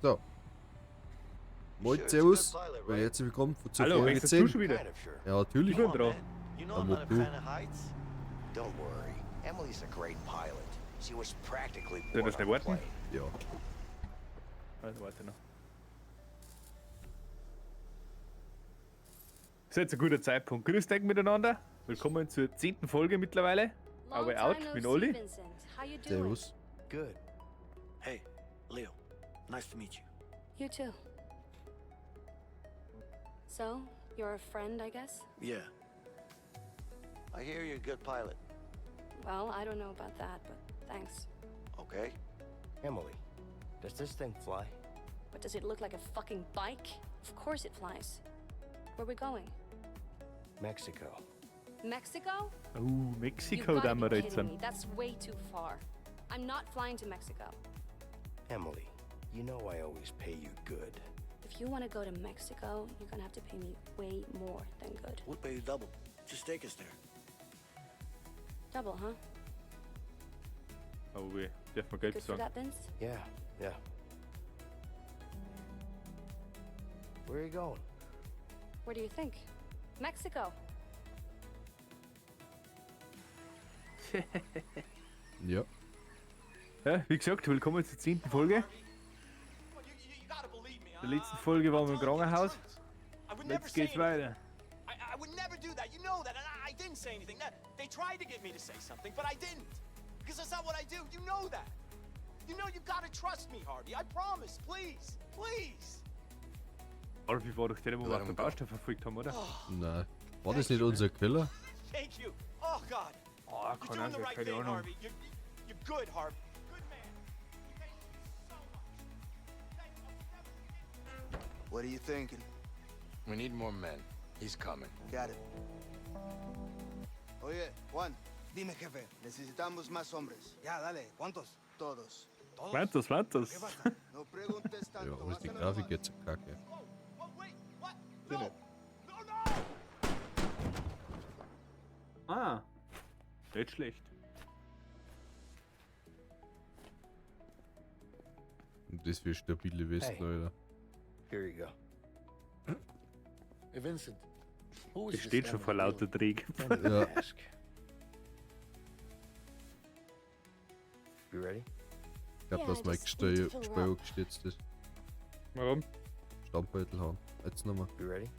So. Moin, servus. Und herzlich willkommen zur Hallo, Folge wechselst du 10. schon wieder? Ja, natürlich. Ich bin dran. You know I'm I'm with not a you. fan of heights. Don't worry. Emily's a great pilot. She was practically Soll born das on nicht a warten? plane. Ja. Also warte noch. Das ist jetzt ein guter Zeitpunkt. Grüß dich miteinander. Willkommen zur 10. Folge mittlerweile. Long Aber out time no mit see, Olli. Vincent. How you doing? Servus. Good. Hey, Leo. Nice to meet you. You too. So, you're a friend, I guess? Yeah. I hear you're a good pilot. Well, I don't know about that, but thanks. Okay. Emily, does this thing fly? But does it look like a fucking bike? Of course it flies. Where are we going? Mexico. Mexico? Oh, Mexiko, You've da gotta wir be jetzt kidding me. sind. That's way too far. I'm not flying to Mexico. Emily, you know I always pay you good. If you want to go to Mexico, you're gonna have to pay me way more than good. We'll pay you double. Just take us there. Double, huh? Oh weh, darf man gelb Good for sagen. that, Vince? Yeah, yeah. Where are you going? Where do you think? Mexico. Ja. Ja, wie gesagt, willkommen zur 10. Folge. In der letzten Folge waren wir im Krankenhaus. Jetzt geht's weiter. I would never do that. You know that. And I didn't say anything. They tried to get me to say something, but I didn't. Because that's not what I do. You know that. You know you gotta trust me, Harvey. I promise. Please. Please. Alfie war doch der, wo wir auf der Baustelle verfolgt haben, oder? Nein. War das nicht unser Killer? Thank you. Oh, God. Oh, You're keine doing the Ahnung, right keine thing, Ahnung. Harvey. You're good, Harvey. Good man. You made me so much. Thank you. I'll never forget. What are you thinking? We need more men. He's coming. Got it. Oye, Juan. Dime, jefe. Necesitamos más hombres. Ya, dale. ¿Cuántos? Todos. ¿Cuántos? No preguntes Ja, tanto. aber ist die hasta Grafik luego. jetzt eine Kacke. Whoa, wait. What? Did No. it? No, no. Ah, nicht schlecht. Und das für stabile Westen, Hey. Alter. Here you go. Hey, Vincent. Who is Es this steht schon vor Emily lauter Träg. Don't Ja. even ask. You ready? Ich glaube, Ja, dass mein das need to fill her Gestell up. gestützt ist. Warum? Stammbeutel haben. Jetzt nochmal. You ready?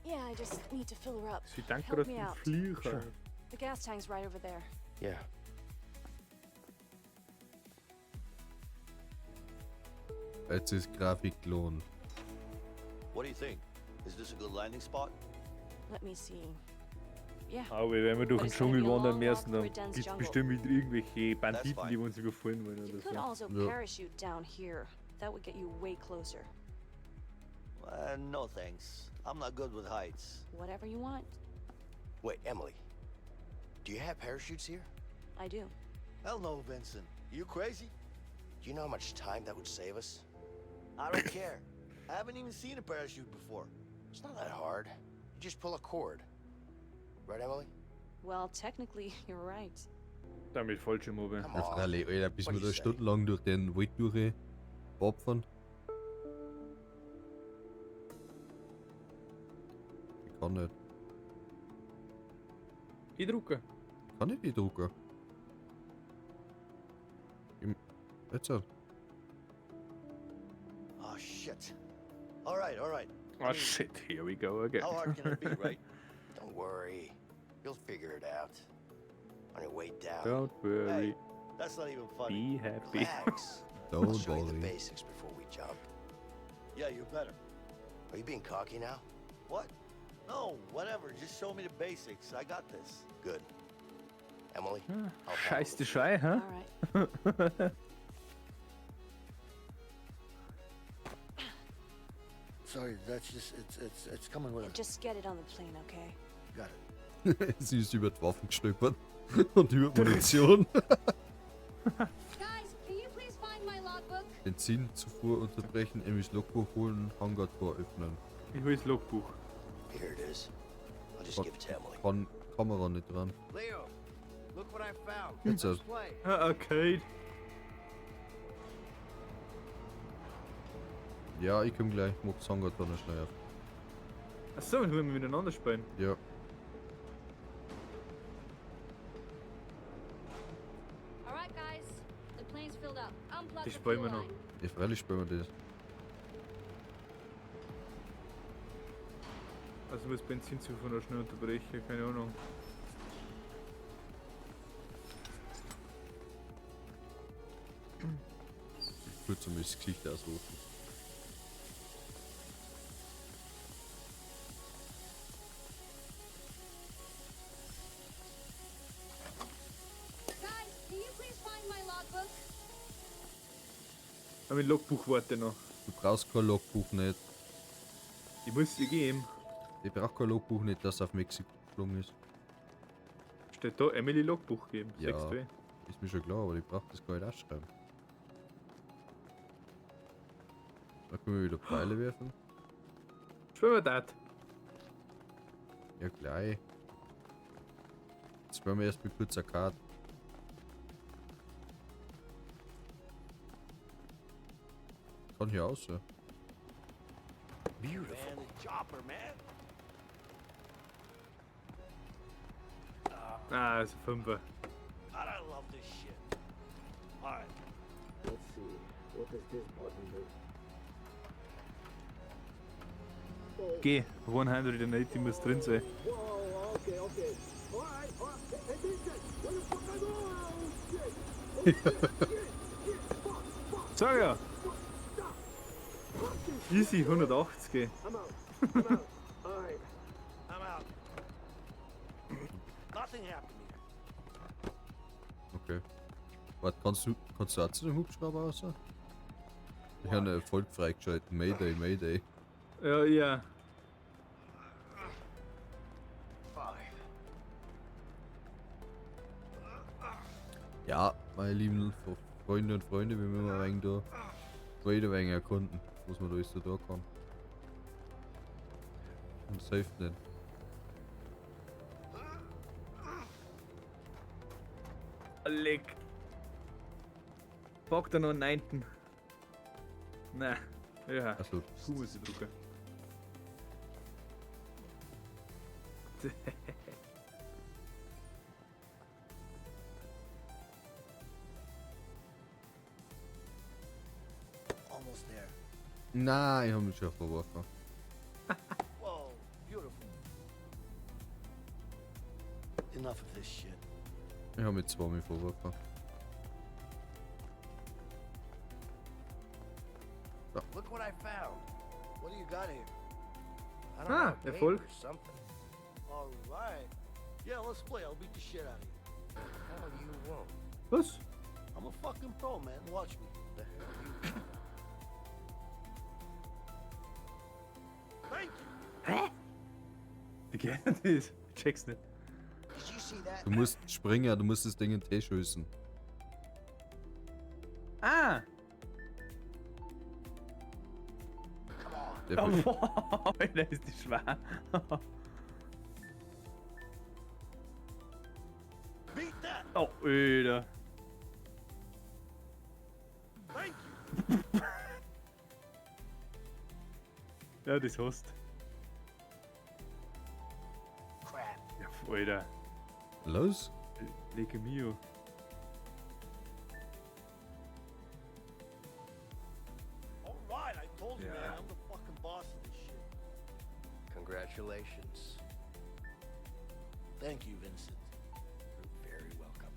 Yeah, I just need to fill her up. Sie dankt Help gerade me den out. Flieger. The gas tank's right over there. Yeah. Jetzt ist Grafik gelohnt. What do you think? Is this a good landing spot? Let me see. Yeah. Aber wenn wir durch den But it's gonna Dschungel be a wandern long müssen, walk dann through a dense gibt es jungle. bestimmt wieder irgendwelche Banditen, fine. die uns überfallen wollen You oder could so. also Yeah. parachute down here. That would get you way closer. No thanks. I'm not good with heights. Whatever you want. Wait, Emily. Do you have parachutes here? I do. Hell no, Vincent. You crazy? Do you know how much time that would save us? I don't care. I haven't even seen a parachute before. It's not that hard. You just pull a cord. Right, Emily? Well, technically, you're right. Damit Fallschirm oben. Come Ja, on. Fralli, Alter, bis What wir do you da say? stundenlang durch den Wald durch opfern. Ich kann nicht. Ich drucke. Kann ich die drucken? Jetzt halt. Oh, shit. All right, all right. Oh shit, here we go again. How hard can it be, right? Don't worry. You'll figure it out. On your way down. Don't worry, Hey, that's not even funny. be happy. Relax. I'll Don't show you the worry. basics before we jump. Yeah, you're better. Are you being cocky now? What? No, whatever. Just show me the basics. I got this. Good. Emily, Ah, I'll Scheiß die follow Schei, hä? All right. Sorry, that's just it's coming with us. Just get it on the plane, okay? Got it. Sie ist über die Waffen gestolpert. Und über Munition. Guys, can you please find my logbook? Benzinzufuhr unterbrechen, Emmys Logbuch holen, Hangartor öffnen. Ich will das Logbuch. you. Here it is. I'll just What? give it to Emily. Kann Kamera nicht dran. Leo, look what I found. Jetzt halt. Let's play. Ah, Arcade. Ja, ich komm gleich. Mach Sangaton schnell auf. Achso, dann wollen wir miteinander spielen. Ja. Alright, guys. The plane's filled up. Unplug Die the spielen wir fuel noch. line. Ja, freilich spielen wir das. Also muss Benzinzufuhr noch schnell unterbrechen, keine Ahnung. Ich will zumindest das Gesicht ausrufen. Guys, can you please find my logbook? Aber mein Logbuch warte noch. Du brauchst kein Logbuch nicht. Ich muss dir geben. Ich brauch kein Logbuch nicht, dass er auf Mexiko geflogen ist. Steht da Emily Logbuch geben. Ja. 6-2. Ist mir schon klar, aber ich brauch das gar nicht ausschreiben. Da können wir wieder Pfeile werfen. Spielen wir das? Ja, gleich. Jetzt spielen wir erst mit kurzer Karte. Kann hier aus, ja. Man, the chopper, man. Ah, also 5er. God, I love this shit. All right. Let's see. What does this button do? Geh, 180 muss drin sein. Whoa, okay, okay. Alright, alright. Hey, Vincent, what the fuck are you? Oh, shit. Sag ja! Easy, 180 geh. I'm out. I'm out. Alright. I'm out. Nothing happened here. Okay. Warte, kannst du auch zu dem Hubschrauber raus? Ich habe eine Erfolg freigeschalten. Mayday, Mayday. Ja, ja. Ja, meine lieben Freunde und Freunde, wir müssen mal ein wenig da wieder ein wenig erkunden, was man da alles so da kann. Und das hilft nicht. Leck. Pack da noch einen 9. Nein. Ja. Also, Q muss ich drücken. Almost there. nein, ich habe mich schon verworfen. Whoa, beautiful. Enough of this shit. Ich habe mich zweimal verworfen. Look what I found. What do you got here? I don't Ah, know, a Erfolg. game or something. All right. Yeah, let's play. I'll beat the shit out of you. Hell, you won't. Was? I'm a fucking pro, man. Watch me. The hell you Thank you. Hä? Wie geht das? Ich check's nicht. Did you see that? Du musst springen, du musst das Ding in den Tee schießen. Ah! Der Oh, boah, Alter, ist die schwer. Beat that. Oh, Alter. Thank you. Ja, das hast. Crap. Ja, Alter. Los? Lege mio. All right, I told you, Yeah. man. I'm the fucking boss of this shit. Congratulations. Thank you, Vincent. You're very welcome.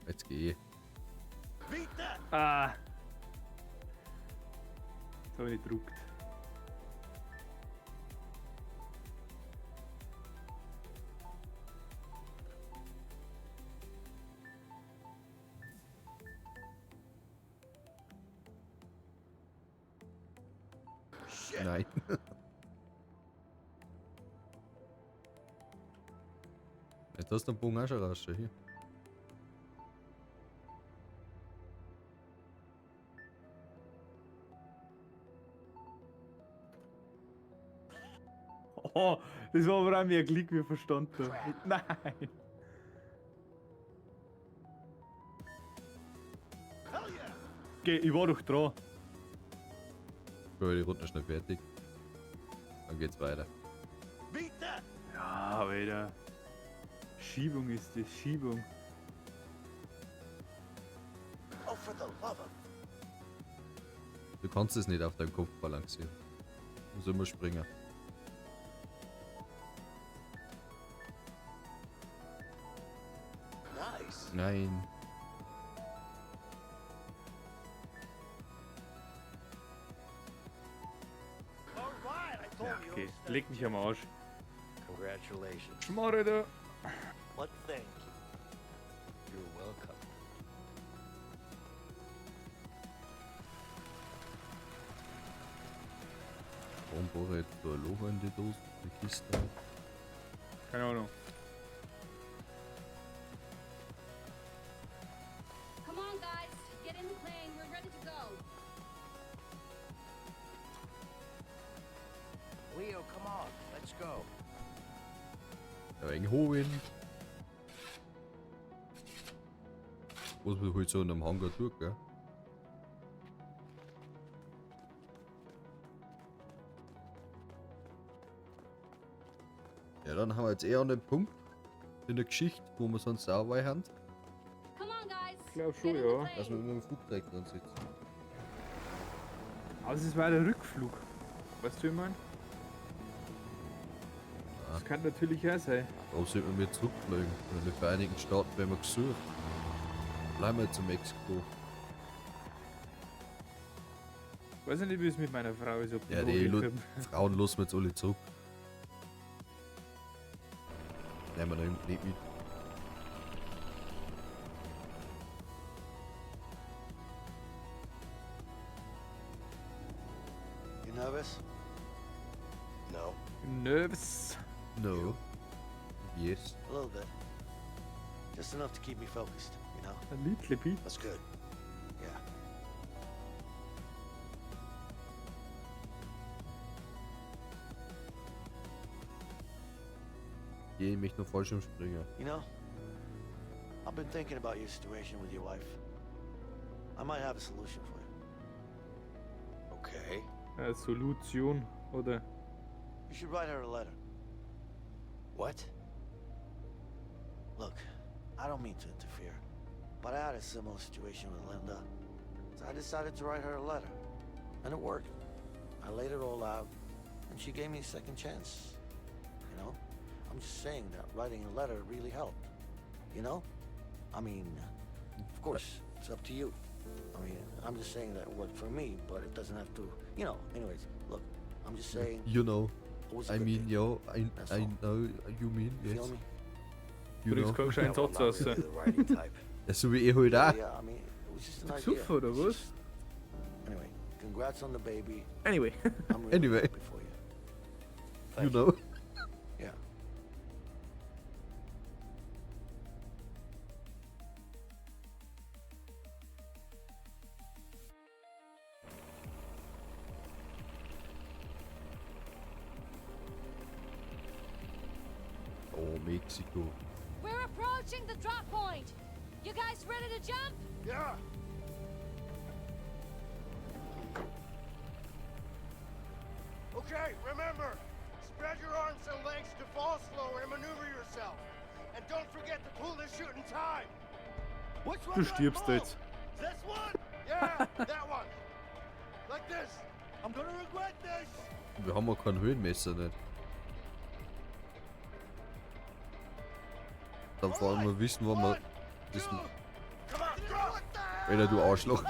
Jetzt geh. Beat that. Ah! Jetzt hab ich nicht gedruckt. Shit. Nein. Jetzt hast du den Bogen auch schon raus. Hier. Oh, das war aber auch mehr Glück wie verstanden. Nein! Hell yeah. Ich war doch dran. So, die Runde schnell fertig. Dann geht's weiter. Beat that! Ja, Alter. Schiebung ist das, Schiebung. Oh, for the love of... Du kannst es nicht auf deinem Kopf balancieren. Du musst immer springen. Nice. Nein. All right, I told Ja, you. okay. Leg mich am Arsch. Congratulations. Schmarre da. What, thank you. You're welcome. Warum bohre ich jetzt da ein Loch in die Dose, die Kiste? Keine Ahnung. Come on, guys. Get in the plane. We're ready to go. Leo, come on. Let's go. Ja, wegen holen. Muss man halt so in einem Hangar durch, gell? Ja, dann haben wir jetzt eher an den Punkt in der Geschichte, wo wir sonst auch bei haben, Come on, guys. Ich glaub schon, Get in the ja. plane. dass wir mit dem Flugzeug drin sitzen. Aber es war der Rückflug. Weißt du, wie ich mein? Das kann natürlich auch sein. Warum sollten wir zurückfliegen? In den Vereinigten Staaten werden wir gesucht. Bleiben wir zu Mexiko. Weiß ich nicht, wie es mit meiner Frau ist. Ob Ja, noch die hinkommt. Frauen lassen wir jetzt alle zurück. Nehmen wir noch nicht mit. You nervous? No. Nervous. No. Yes. A little bit. Just enough to keep me focused, you know? Ein little bit. That's good. Yeah. Ich möchte noch Fallschirmspringen. You know, I've been thinking about your situation with your wife. I might have a solution for you. Okay. Solution, oder? You should write her a letter. What? Look, I don't mean to interfere, but I had a similar situation with Linda. So I decided to write her a letter. And it worked. I laid it all out, and she gave me a second chance. You know? I'm just saying that writing a letter really helped. You know? I mean, of course, it's up to you. I mean, I'm just saying that it worked for me, but it doesn't have to, you know. Anyways, look, I'm just saying You know. it was a I good mean, thing. yeah, That's I all. know you mean, You yes. feel me? You Bringst know. keinen scheinen Yeah, well, Satz not raus. really the writing type. Ja, so wie ich halt auch. Yeah, I mean, it was just an idea. Besoffen, oder It's was? just- Anyway, congrats on the baby. Anyway. I'm really Anyway. happy for you. You Thank know. Yeah. Oh, Mexiko. We're approaching the drop point. You guys ready to jump? Yeah. Okay, remember, spread your arms and legs to fall slower and maneuver yourself. And don't forget to pull the chute in time. Which one Du do I stirbst pull? jetzt. This one? Yeah, that one. Like this. I'm gonna regret this. Wir haben auch kein Höhenmesser nicht. Dann vor allem mal wissen, wo wir One, das. two, come on, drop. Alter, du Arschloch.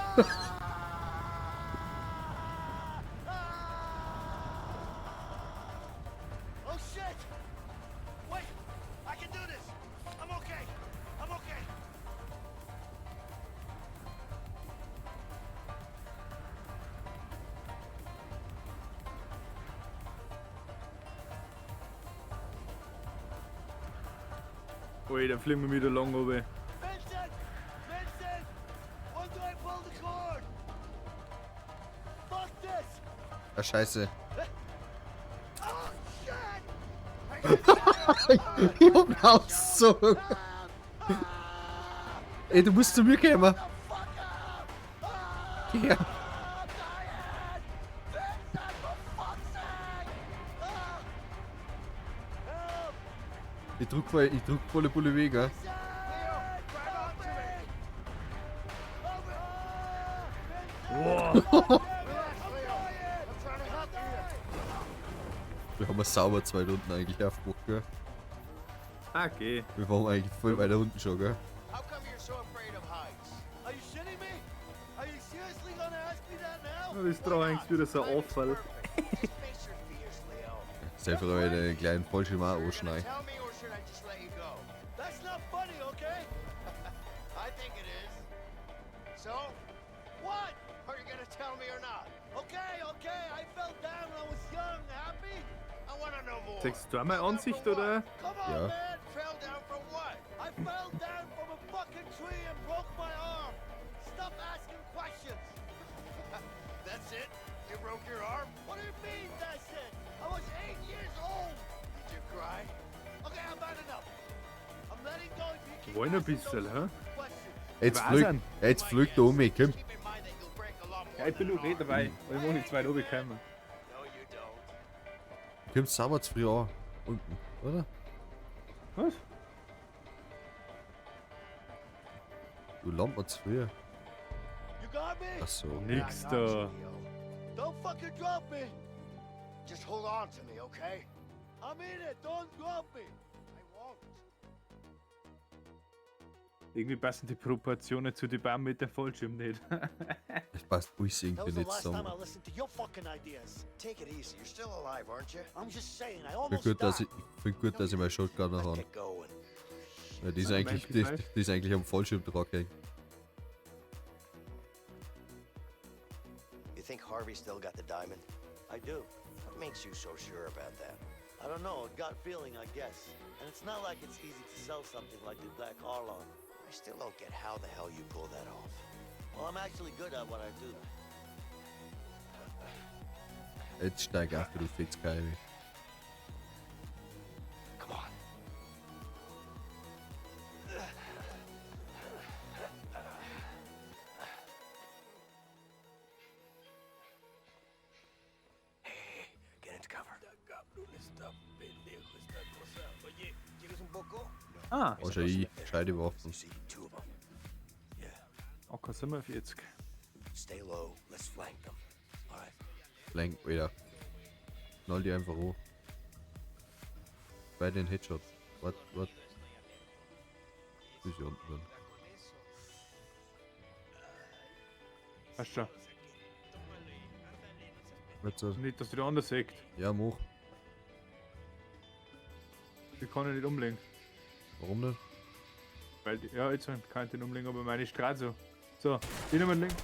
Oh shit! Wait, I can do this. I'm okay. I'm okay. Ui, da fliegen wir wieder lang runter. Vincent! Vincent! When do I pull the cord? Fuck this! Ah, scheiße. Oh shit! Ich hab ausgezogen. Ey, du musst zu mir kommen. Fuck up! Geh her. Ich drück volle Pulle weg, gell? Wir haben sauber 2 Runden eigentlich aufgemacht, gell? Okay. Wir waren eigentlich voll weiter unten schon, gell? How come you're so afraid of heights? Are you shitting me? Are you seriously gonna ask me that now? Das ist doch eigentlich wieder so ein Auffall. Just face your fears, Leo. Selber einen kleinen Fallschirm auch anschneiden. Tell me or should I just let you go? That's not funny, okay? I think it is. So, What? are you gonna tell me or not? Okay, I fell down when I was young. Happy? I wanna know more. Zeigst du auch meine Ansicht, oder? Come on, Yeah. man. Fell down from what? I fell down from a fucking tree and broke my arm. Stop asking questions. That's it? You broke your arm? What do you mean, that's it? I was 8 years old. Did you cry? Okay, I've had enough. I'm letting go if you keep Wollen ein asking bisschen, those hä? questions. Jetzt fliegt er um mich, komm. Keep in mind that you'll break a lot more Ja, ich bin than nur an arm. dabei, weil ich noch nicht weit oben gekommen. No, you don't. Kommt sauber zu früh an. Unten, oder? Was? Du lamperst zu früh. You got me? Achso. Nix I got da. you, Leo. Don't fucking drop me. Just hold on to me, okay? I'm in it. Don't drop me. I won't. Irgendwie passen die Proportionen zu den Baum mit dem Fallschirm nicht. Das passt alles That irgendwie was the nicht last time I zusammen. listened to your fucking ideas. Take it easy. You're still alive, aren't you? I'm just saying, I Ich almost finde gut, dass died. ich meine Shotgun noch Let's habe. get going. Ja, die ist Ja, eigentlich, mein die, die ist eigentlich am Fallschirm dran gehängt. You think Harvey still got the diamond? I do. What makes you so sure about that? I don't know, a gut feeling, I guess. And it's not like it's easy to sell something like the Black Harlon. I still don't get how the hell you pull that off. Well, I'm actually good at what I do. Jetzt steig auf, du Fitzgeil. Come on. Hey, get into cover. Ah, Also ich, scheide Waffen. See two of them. AK 47. Stay low. Let's flank them. All right. Flank, Alter. Knall die einfach hoch. Bei den Headshot. Was? Bis hier unten drin. Hast du schon. Was so? Nicht, dass du den anderen sägt. Ja, mach. Ich kann ihn nicht umlegen. Warum nicht? Weil, ja, jetzt kann ich den umlegen, aber meine ist gerade so. So, den nehmen wir legen.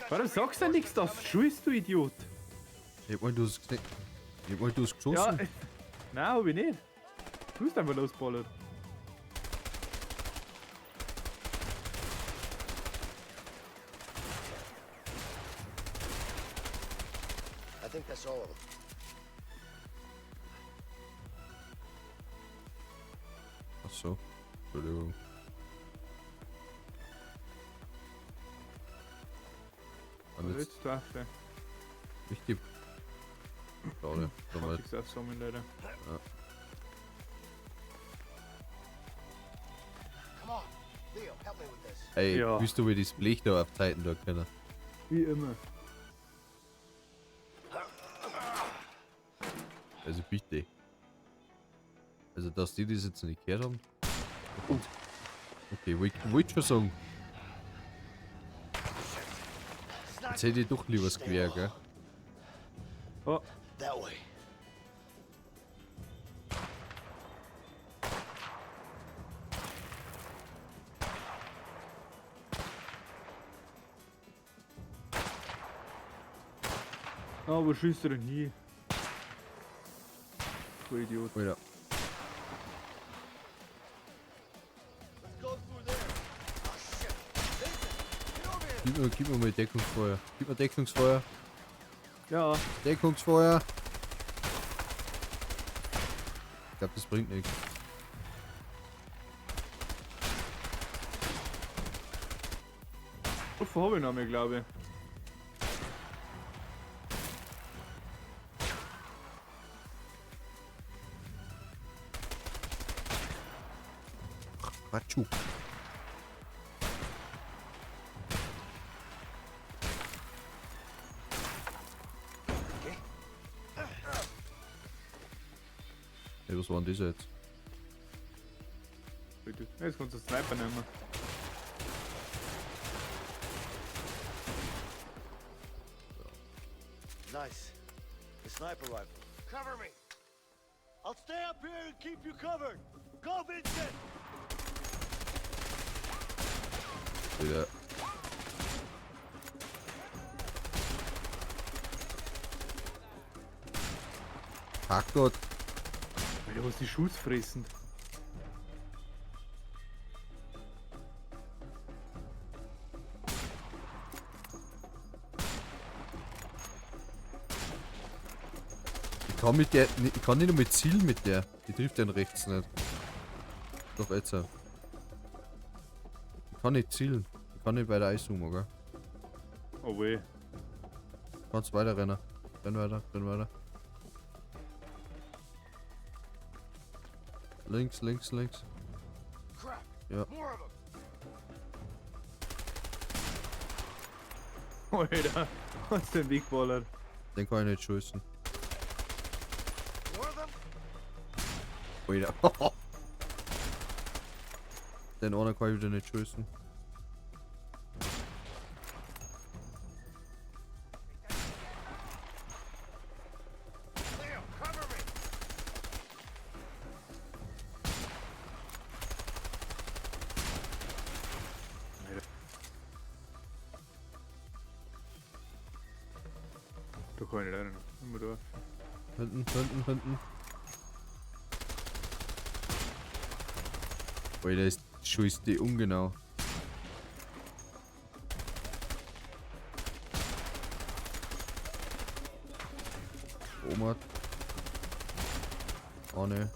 Warum sagst du nichts? Das schießt du, Idiot. Ich wollte das gesehen. Ich wollte das geschossen. Ja, nein, hab ich nicht. Du bist einfach losballert. I think that's all of them. Ach so. Entschuldigung. Was Und willst jetzt du aufstehen? richtig. Schade. Da mal- Ich sag's so, mein Leute. Come on. Leo, help me with this. Ey, Ja. willst du wie das Blech da auf Zeiten da können? Wie immer. Also bitte. Also dass die das jetzt nicht gehört haben. Okay, wollte schon sagen. Jetzt hätte ich doch lieber das Gewehr, gell? Oh, That way. oh, wo schießt du denn hier? Du Idiot. Alter. Let's go through there. Oh, shit. Nathan, get over here. Gib mir mal Deckungsfeuer. Gib mir Deckungsfeuer. Ja, Deckungsfeuer. Ich glaube, das bringt nichts. Waffen habe ich noch mehr, glaube ich. Quatschu. Hey, was waren diese jetzt? Bitte. Jetzt kannst du das Sniper nehmen. Nice. The sniper rifle. Cover me. I'll stay up here and keep you covered. Go, Vincent. Wieder. Hackgott. Alter, was die Schuss fressen. Ich kann mit der. Ich kann nicht nur mit Ziel mit der. Die trifft den rechts nicht. Doch jetzt. Ich kann nicht zielen. Ich kann nicht bei der Eiszoomen, gell? Oh weh. Kannst weiter rennen. Renn weiter, renn weiter. Links, links, links. Crap. Ja. More of them. Alter, was den Weg ballert. Den kann ich nicht schießen. More of them. Alter. Den anderen kann ich wieder nicht schießen. Leo, cover me. Da kann ich nicht rein. Immer da. Hinten, hinten, hinten. Alter, ist schießt die ungenau. Omat. Oh ne.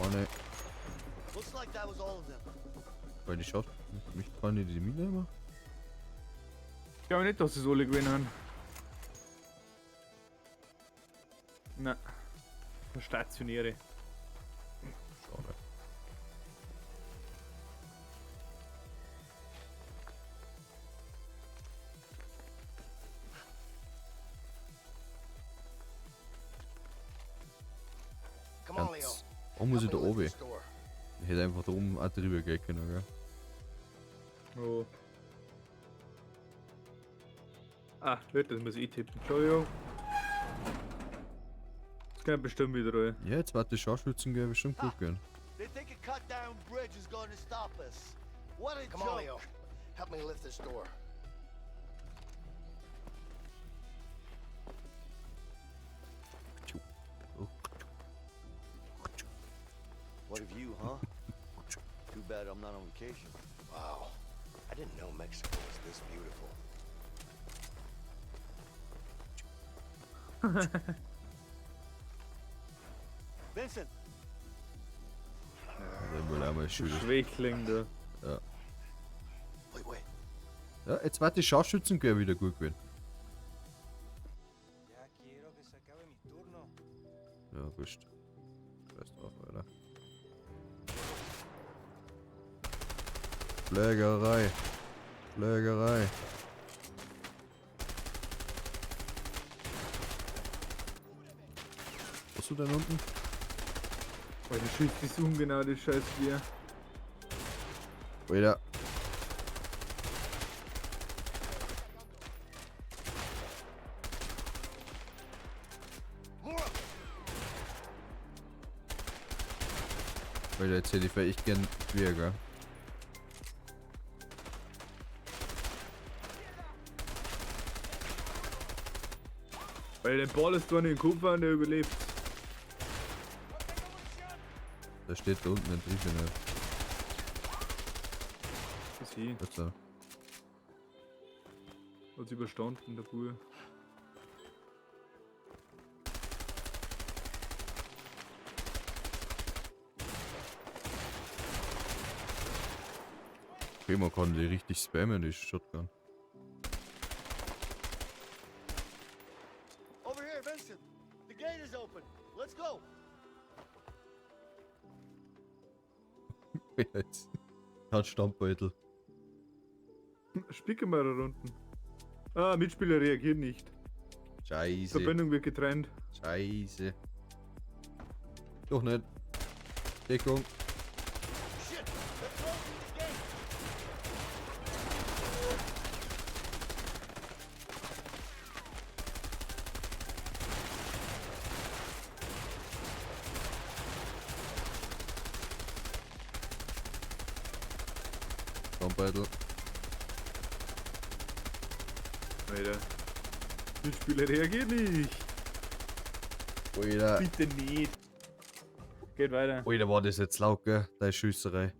Oh ne. Looks like that was all of them. Weil die schaut. Mich kann die Mine immer. Ich glaube nicht, dass sie es alle gewinnen haben. Nein. Der Stationäre. Schade. Come on, Leo. Ganz. Warum muss ich da Help me oben? lift this door. Ich hätte einfach da oben auch drüber gehen können, gell? Oh. Ah, nicht, das muss ich tippen. Entschuldigung. Das kann bestimmt wieder rein. Ja, jetzt wird die Scharfschützen gehen bestimmt gut gehen. They think a cut down bridge is going to stop us. What a Come on, Leo. joke. Help me lift this door. What of you, huh? Too bad I'm not on vacation. Wow. I didn't know Mexico was this beautiful. Vincent, Den will auch mal schütteln. Schwächling da. wait, wait. Ja, jetzt wird die Scharfschützen gehen wieder gut gehen. Ya quiero que se acabe mi turno. Ja, wurscht. Scheiß drauf, Alter. Schlägerei. Schlägerei. Was du denn unten? Weil die schießt ist ungenau, das scheiß Bier. Alter. Alter, jetzt hätte ich vielleicht gern Bier, gell? Weil der Ball ist da in den Kopf und der überlebt. Der steht da unten, den triff ich nicht. Das ist hier. Jetzt so. Hat's überstanden, der Bub. Okay, man kann die richtig spammen, die Shotgun. Over here, Vincent. The gate is open. Let's go. Jetzt. Kein Stammbeutel. Spicken wir da unten. Ah, Mitspieler reagieren nicht. Scheiße. Verbindung wird getrennt. Scheiße. Doch nicht. Deckung. Shit, they're closing the gate. Stammbeutel. Alter. Mitspieler reagieren nicht. Alter. Bitte nicht. Geht weiter. Alter, war das jetzt laut, gell? Da ist Schüsserei.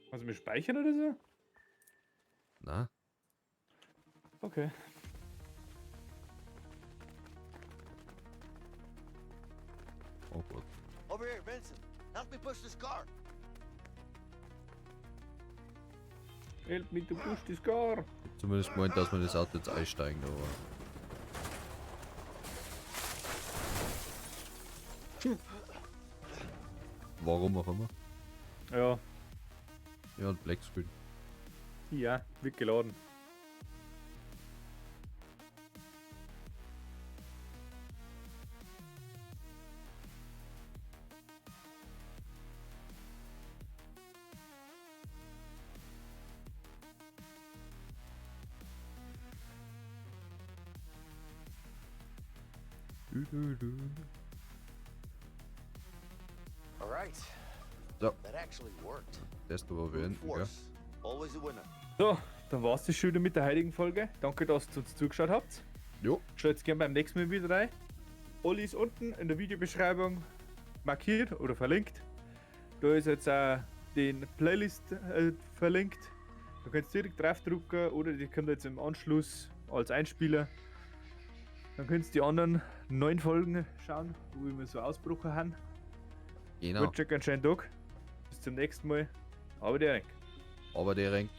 Kannst du mir speichern oder so? Na? Okay. Oh Gott. Over here, Vincent. Help me push this car. Help me to push this car. Zumindest gemeint, dass wir das Auto jetzt einsteigen, aber. Warum auch immer. Ja. Ja, und Black Screen. Ja, wird geladen. All right. So. That actually worked. Das war Brute beenden, gell? force. Always a winner. So, dann war's das schon wieder mit der heutigen Folge. Danke, dass ihr uns zugeschaut habt. Jo. Schaut gerne beim nächsten Mal wieder rein. Olli ist unten in der Videobeschreibung markiert oder verlinkt. Da ist jetzt auch den Playlist verlinkt. Da könnt ihr direkt draufdrücken oder die kommt jetzt im Anschluss als Einspieler. Dann könnt ihr die anderen 9 Folgen schauen, wo wir so Ausbrüche haben. Genau. Wünsche euch einen schönen Tag. Bis zum nächsten Mal. Aber der Aber der Rank.